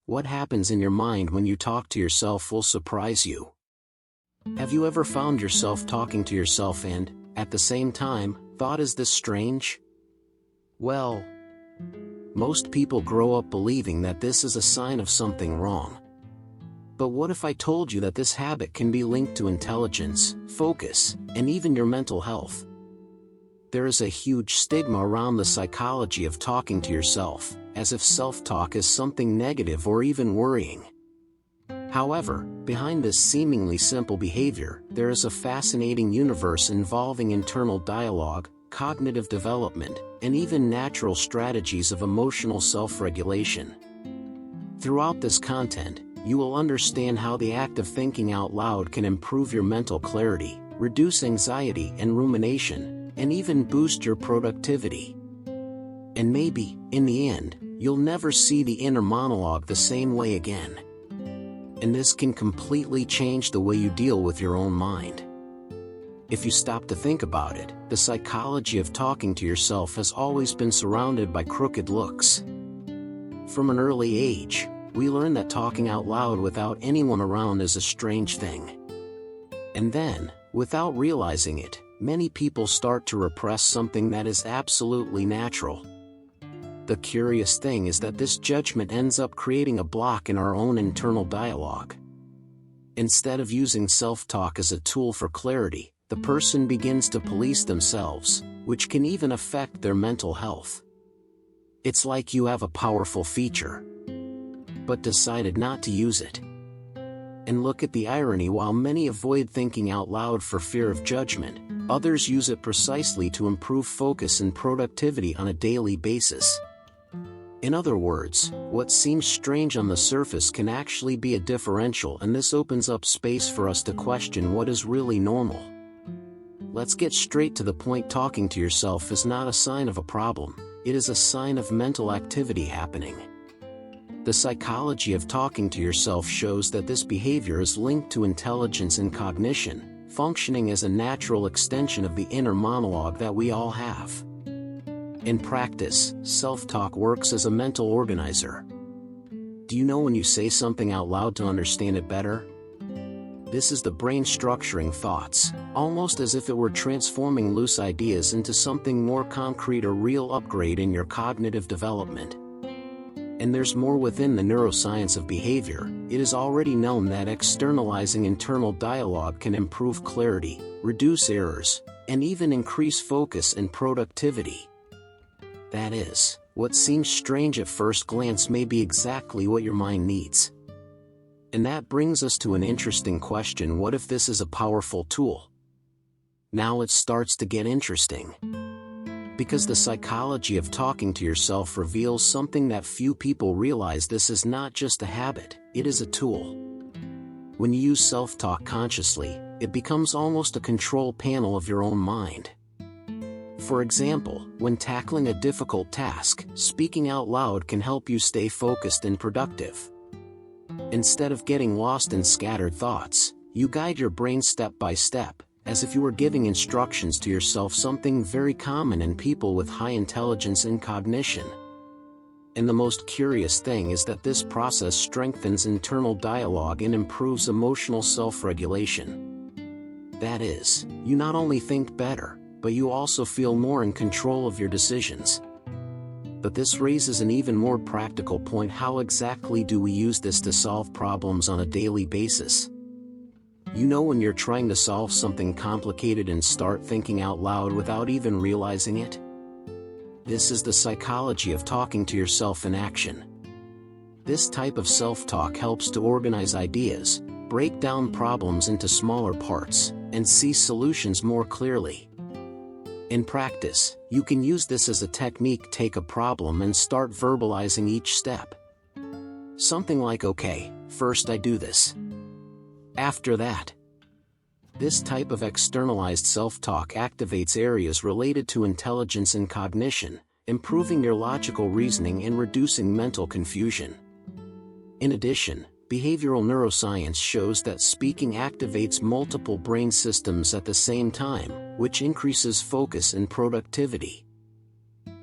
What happens in your mind when you talk to yourself will surprise you. Have you ever found yourself talking to yourself and, at the same time, thought, is this strange? Well, most people grow up believing that this is a sign of something wrong. But what if I told you that this habit can be linked to intelligence, focus, and even your mental health? There is a huge stigma around the psychology of talking to yourself, as if self-talk is something negative or even worrying. However, behind this seemingly simple behavior, there is a fascinating universe involving internal dialogue, cognitive development, and even natural strategies of emotional self-regulation. Throughout this content, you will understand how the act of thinking out loud can improve your mental clarity, reduce anxiety and rumination, and even boost your productivity. And maybe, in the end, you'll never see the inner monologue the same way again. And this can completely change the way you deal with your own mind. If you stop to think about it, the psychology of talking to yourself has always been surrounded by crooked looks. From an early age, we learn that talking out loud without anyone around is a strange thing. And then, without realizing it, many people start to repress something that is absolutely natural. The curious thing is that this judgment ends up creating a block in our own internal dialogue. Instead of using self-talk as a tool for clarity, the person begins to police themselves, which can even affect their mental health. It's like you have a powerful feature, but decided not to use it. And look at the irony: while many avoid thinking out loud for fear of judgment, others use it precisely to improve focus and productivity on a daily basis. In other words, what seems strange on the surface can actually be a differential, and this opens up space for us to question what is really normal. Let's get straight to the point. Talking to yourself is not a sign of a problem, it is a sign of mental activity happening. The psychology of talking to yourself shows that this behavior is linked to intelligence and cognition, functioning as a natural extension of the inner monologue that we all have. In practice, self-talk works as a mental organizer. Do you know when you say something out loud to understand it better? This is the brain structuring thoughts, almost as if it were transforming loose ideas into something more concrete, a real upgrade in your cognitive development. And there's more within the neuroscience of behavior. It is already known that externalizing internal dialogue can improve clarity, reduce errors, and even increase focus and productivity. That is, what seems strange at first glance may be exactly what your mind needs. And that brings us to an interesting question: what if this is a powerful tool? Now it starts to get interesting. Because the psychology of talking to yourself reveals something that few people realize. This is not just a habit, it is a tool. When you use self-talk consciously, it becomes almost a control panel of your own mind. For example, when tackling a difficult task, speaking out loud can help you stay focused and productive. Instead of getting lost in scattered thoughts, you guide your brain step by step, as if you were giving instructions to yourself, something very common in people with high intelligence and cognition. And the most curious thing is that this process strengthens internal dialogue and improves emotional self-regulation. That is, you not only think better, but you also feel more in control of your decisions. But this raises an even more practical point: how exactly do we use this to solve problems on a daily basis? You know, when you're trying to solve something complicated and start thinking out loud without even realizing it? This is the psychology of talking to yourself in action. This type of self-talk helps to organize ideas, break down problems into smaller parts, and see solutions more clearly. In practice, you can use this as a technique. Take a problem and start verbalizing each step. Something like, okay, first I do this. After that. This type of externalized self-talk activates areas related to intelligence and cognition, improving your logical reasoning and reducing mental confusion. In addition, behavioral neuroscience shows that speaking activates multiple brain systems at the same time, which increases focus and productivity.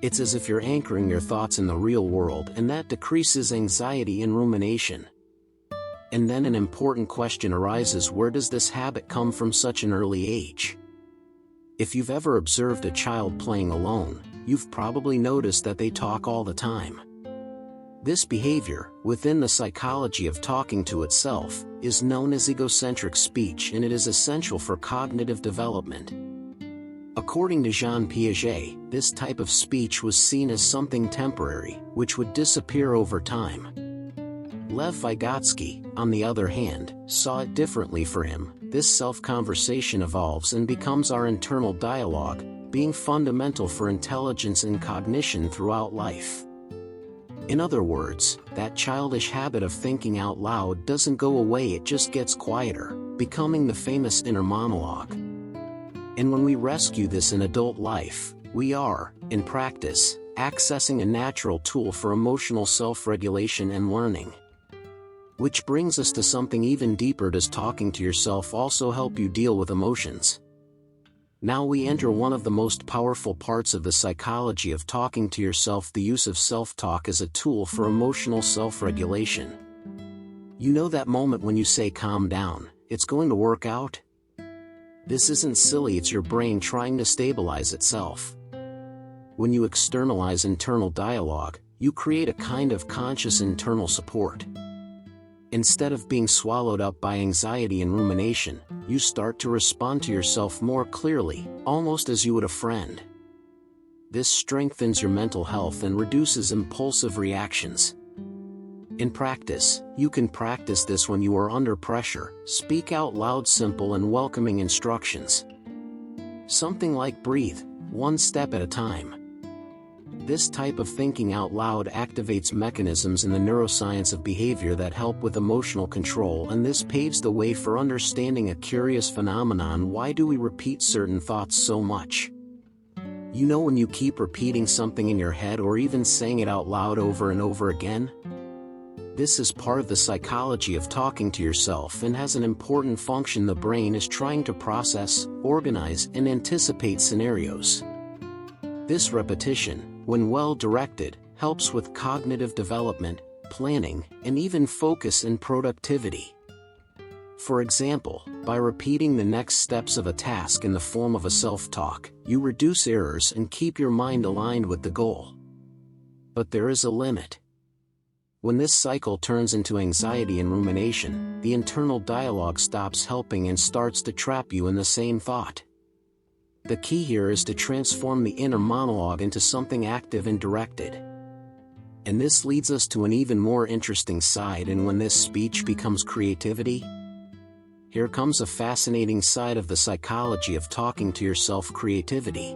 It's as if you're anchoring your thoughts in the real world, and that decreases anxiety and rumination. And then an important question arises: where does this habit come from such an early age? If you've ever observed a child playing alone, you've probably noticed that they talk all the time. This behavior, within the psychology of talking to itself, is known as egocentric speech, and it is essential for cognitive development. According to Jean Piaget, this type of speech was seen as something temporary, which would disappear over time. Lev Vygotsky, on the other hand, saw it differently. For him, this self-conversation evolves and becomes our internal dialogue, being fundamental for intelligence and cognition throughout life. In other words, that childish habit of thinking out loud doesn't go away, it just gets quieter, becoming the famous inner monologue. And when we rescue this in adult life, we are, in practice, accessing a natural tool for emotional self-regulation and learning. Which brings us to something even deeper. Does talking to yourself also help you deal with emotions? Now we enter one of the most powerful parts of the psychology of talking to yourself: the use of self-talk as a tool for emotional self-regulation. You know that moment when you say, "Calm down, it's going to work out"? This isn't silly, it's your brain trying to stabilize itself. When you externalize internal dialogue, you create a kind of conscious internal support. Instead of being swallowed up by anxiety and rumination, you start to respond to yourself more clearly, almost as you would a friend. This strengthens your mental health and reduces impulsive reactions. In practice, you can practice this when you are under pressure. Speak out loud simple and welcoming instructions. Something like, breathe, one step at a time. This type of thinking out loud activates mechanisms in the neuroscience of behavior that help with emotional control, and this paves the way for understanding a curious phenomenon: why do we repeat certain thoughts so much? You know, when you keep repeating something in your head or even saying it out loud over and over again? This is part of the psychology of talking to yourself and has an important function. The brain is trying to process, organize, and anticipate scenarios. This repetition, when well directed, helps with cognitive development, planning, and even focus and productivity. For example, by repeating the next steps of a task in the form of a self-talk, you reduce errors and keep your mind aligned with the goal. But there is a limit. When this cycle turns into anxiety and rumination, the internal dialogue stops helping and starts to trap you in the same thought. The key here is to transform the inner monologue into something active and directed. And this leads us to an even more interesting side. And when this speech becomes creativity, here comes a fascinating side of the psychology of talking to yourself: creativity.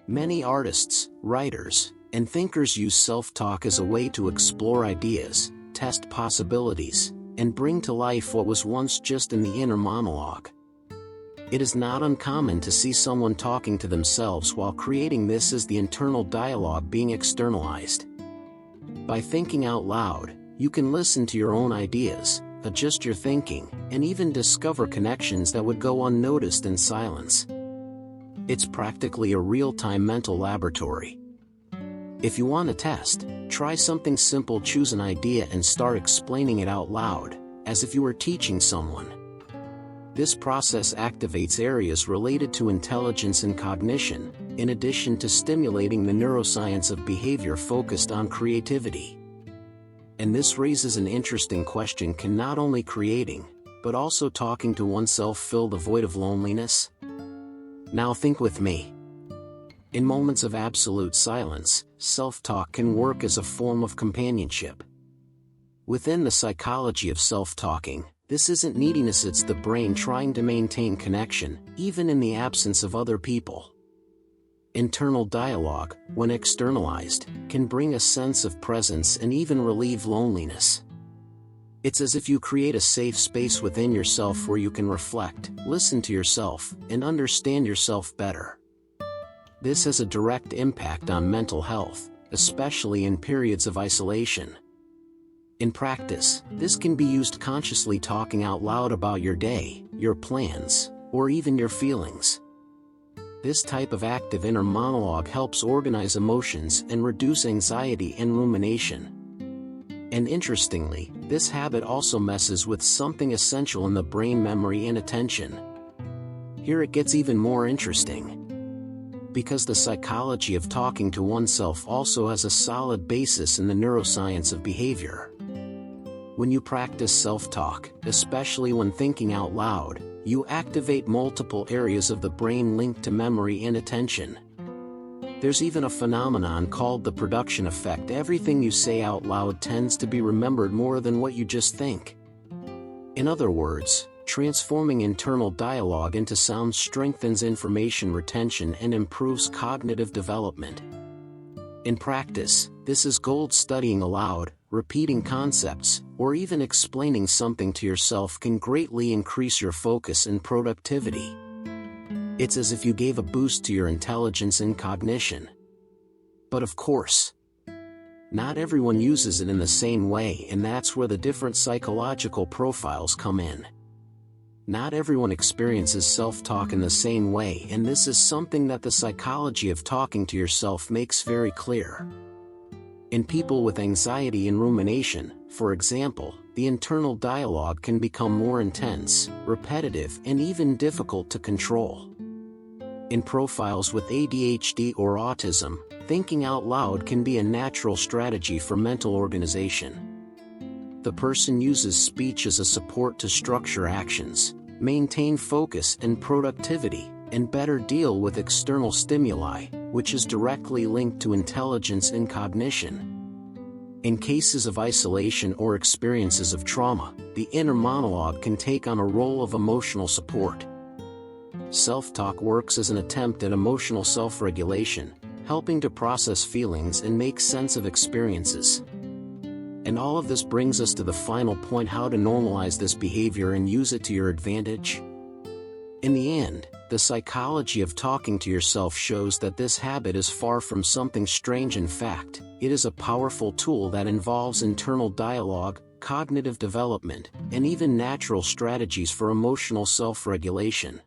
Many artists, writers, and thinkers use self-talk as a way to explore ideas, test possibilities, and bring to life what was once just in the inner monologue. It is not uncommon to see someone talking to themselves while creating. This is the internal dialogue being externalized. By thinking out loud, you can listen to your own ideas, adjust your thinking, and even discover connections that would go unnoticed in silence. It's practically a real-time mental laboratory. If you want to test, try something simple: choose an idea and start explaining it out loud, as if you were teaching someone. This process activates areas related to intelligence and cognition, in addition to stimulating the neuroscience of behavior focused on creativity. And this raises an interesting question: can not only creating, but also talking to oneself fill the void of loneliness? Now think with me. In moments of absolute silence, self-talk can work as a form of companionship. Within the psychology of self-talking, this isn't neediness, it's the brain trying to maintain connection, even in the absence of other people. Internal dialogue, when externalized, can bring a sense of presence and even relieve loneliness. It's as if you create a safe space within yourself where you can reflect, listen to yourself, and understand yourself better. This has a direct impact on mental health, especially in periods of isolation. In practice, this can be used consciously, talking out loud about your day, your plans, or even your feelings. This type of active inner monologue helps organize emotions and reduce anxiety and rumination. And interestingly, this habit also messes with something essential in the brain: memory and attention. Here it gets even more interesting. Because the psychology of talking to oneself also has a solid basis in the neuroscience of behavior. When you practice self-talk, especially when thinking out loud, you activate multiple areas of the brain linked to memory and attention. There's even a phenomenon called the production effect. Everything you say out loud tends to be remembered more than what you just think. In other words, transforming internal dialogue into sound strengthens information retention and improves cognitive development. In practice, this is gold. Studying aloud, repeating concepts, or even explaining something to yourself can greatly increase your focus and productivity. It's as if you gave a boost to your intelligence and cognition. But of course, not everyone uses it in the same way, and that's where the different psychological profiles come in. Not everyone experiences self-talk in the same way, and this is something that the psychology of talking to yourself makes very clear. In people with anxiety and rumination, for example, the internal dialogue can become more intense, repetitive, and even difficult to control. In profiles with ADHD or autism, thinking out loud can be a natural strategy for mental organization. The person uses speech as a support to structure actions, maintain focus and productivity, and better deal with external stimuli, which is directly linked to intelligence and cognition. In cases of isolation or experiences of trauma, the inner monologue can take on a role of emotional support. Self-talk works as an attempt at emotional self-regulation, helping to process feelings and make sense of experiences. And all of this brings us to the final point: how to normalize this behavior and use it to your advantage. In the end, the psychology of talking to yourself shows that this habit is far from something strange. In fact, it is a powerful tool that involves internal dialogue, cognitive development, and even natural strategies for emotional self-regulation.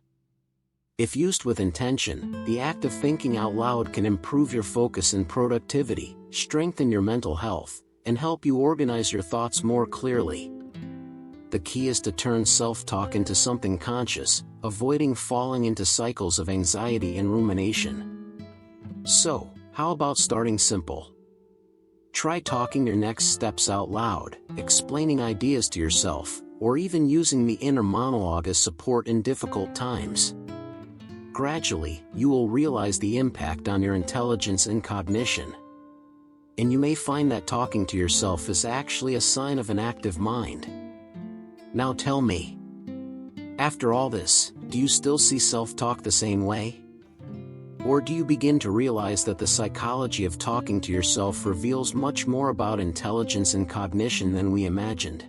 If used with intention, the act of thinking out loud can improve your focus and productivity, strengthen your mental health, and help you organize your thoughts more clearly. The key is to turn self-talk into something conscious, avoiding falling into cycles of anxiety and rumination. So, how about starting simple? Try talking your next steps out loud, explaining ideas to yourself, or even using the inner monologue as support in difficult times. Gradually, you will realize the impact on your intelligence and cognition. And you may find that talking to yourself is actually a sign of an active mind. Now tell me, after all this, do you still see self-talk the same way? Or do you begin to realize that the psychology of talking to yourself reveals much more about intelligence and cognition than we imagined?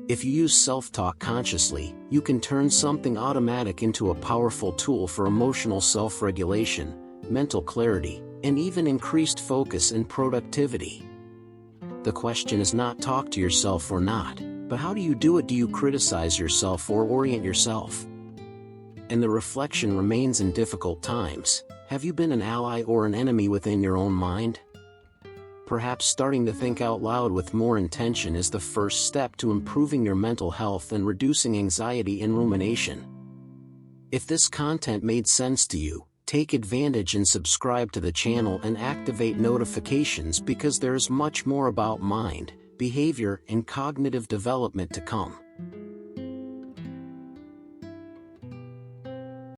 If you use self-talk consciously, you can turn something automatic into a powerful tool for emotional self-regulation, mental clarity, and even increased focus and productivity. The question is not talk to yourself or not, but how do you do it? Do you criticize yourself or orient yourself? And the reflection remains: in difficult times, have you been an ally or an enemy within your own mind? Perhaps starting to think out loud with more intention is the first step to improving your mental health and reducing anxiety and rumination. If this content made sense to you, take advantage and subscribe to the channel and activate notifications, because there is much more about mind, behavior, and cognitive development to come.